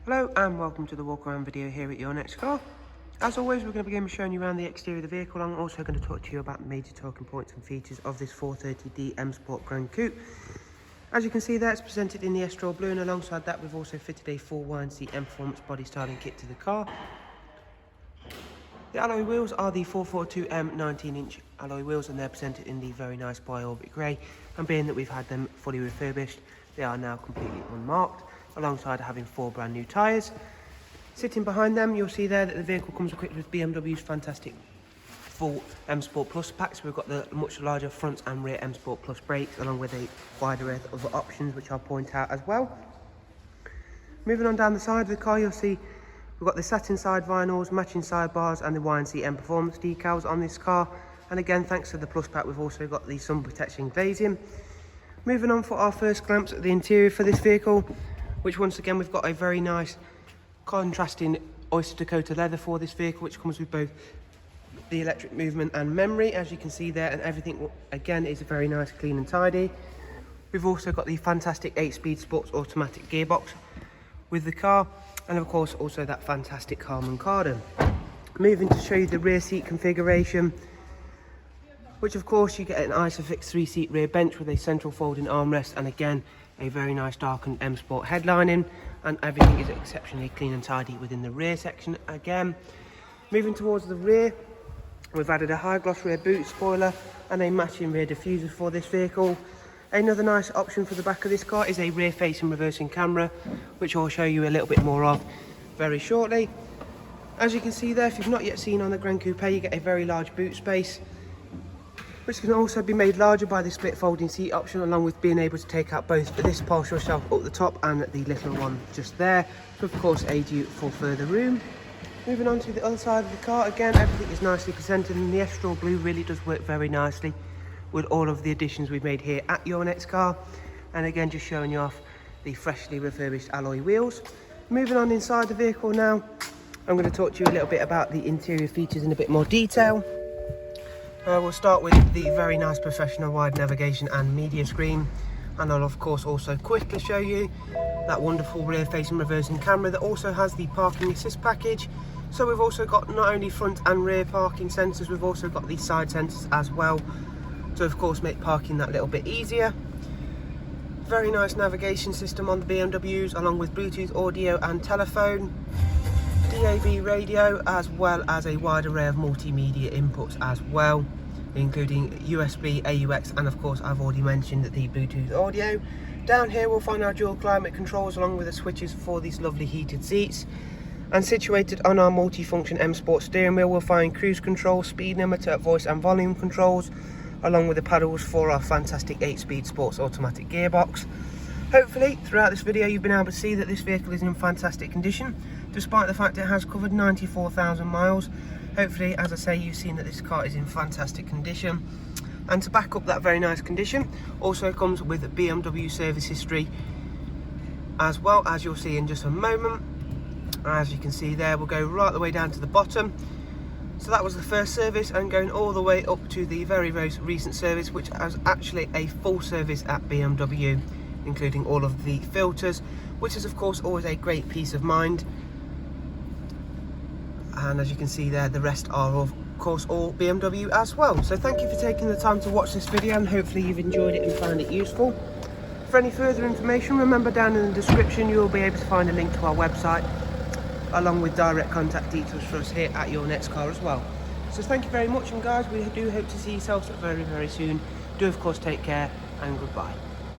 Hello and welcome to the walk around video here at Your Next Car. As always, we're going to begin with showing you around the exterior of the vehicle. I'm also going to talk to you about major talking points and features of this 430D M Sport Gran Coupe. As you can see there, it's presented in the Estrel Blue, and alongside that we've also fitted a full YNC Mperformance body styling kit to the car. The alloy wheels are the 442M 19-inch alloy wheels, and they're presented in the very nice Bi-Orbit grey, and being that we've had them fully refurbished, they are now completely unmarked, alongside having 4 brand new tyres. Sitting behind them, you'll see there that the vehicle comes equipped with BMW's fantastic full M Sport Plus packs. We've got the much larger front and rear M Sport Plus brakes, along with a wide array of other options, which I'll point out as well. Moving on down the side of the car, you'll see we've got the satin side vinyls, matching sidebars, and the YNC Mperformance decals on this car. And again, thanks to the Plus pack, we've also got the sun protection glazing. Moving on for our first glance at the interior for this vehicle, which once again we've got a very nice contrasting oyster Dakota leather for this vehicle, which comes with both the electric movement and memory, as you can see there, and everything again is very nice, clean and tidy. We've also got the fantastic 8-speed sports automatic gearbox with the car, and of course also that fantastic Harman Kardon. Moving to show you the rear seat configuration, which of course you get an Isofix 3-seat rear bench with a central folding armrest, and again a very nice darkened M Sport headlining, and everything is exceptionally clean and tidy within the rear section again. Moving towards the rear, we've added a high gloss rear boot spoiler and a matching rear diffuser for this vehicle. Another nice option for the back of this car is a rear facing reversing camera, which I'll show you a little bit more of very shortly. As you can see there, if you've not yet seen on the Gran Coupe, you get a very large boot space, which can also be made larger by the split folding seat option, along with being able to take out both this partial shelf up the top and the little one just there, to of course aid you for further room. Moving on to the other side of the car, again everything is nicely presented, and the Estrel Blue really does work very nicely with all of the additions we've made here at Your Next Car. And again, just showing you off the freshly refurbished alloy wheels. Moving on inside the vehicle now, I'm going to talk to you a little bit about the interior features in a bit more detail. We'll start with the very nice professional wide navigation and media screen, and I'll of course also quickly show you that wonderful rear facing reversing camera that also has the parking assist package. So we've also got not only front and rear parking sensors, we've also got the side sensors as well, to of course make parking that little bit easier. Very nice navigation system on the BMWs, along with Bluetooth audio and telephone, DAB radio, as well as a wide array of multimedia inputs as well, including USB, AUX, and of course I've already mentioned the Bluetooth audio. Down here we'll find our dual climate controls, along with the switches for these lovely heated seats. And situated on our multifunction M Sport steering wheel, we'll find cruise control, speed limiter, voice and volume controls, along with the paddles for our fantastic 8-speed sports automatic gearbox. Hopefully throughout this video you've been able to see that this vehicle is in fantastic condition, despite the fact it has covered 94,000 miles. Hopefully, as I say, you've seen that this car is in fantastic condition. And to back up that very nice condition, also comes with BMW service history, as well, as you'll see in just a moment. As you can see there, we'll go right the way down to the bottom. So that was the first service, and going all the way up to the very recent service, which is actually a full service at BMW, including all of the filters, which is of course always a great peace of mind. And as you can see there, the rest are of course all BMW as well. So thank you for taking the time to watch this video, and hopefully you've enjoyed it and found it useful. For any further information, remember down in the description you will be able to find a link to our website, along with direct contact details for us here at Your Next Car as well. So thank you very much, and guys, we do hope to see yourselves very soon. Do of course take care, and goodbye.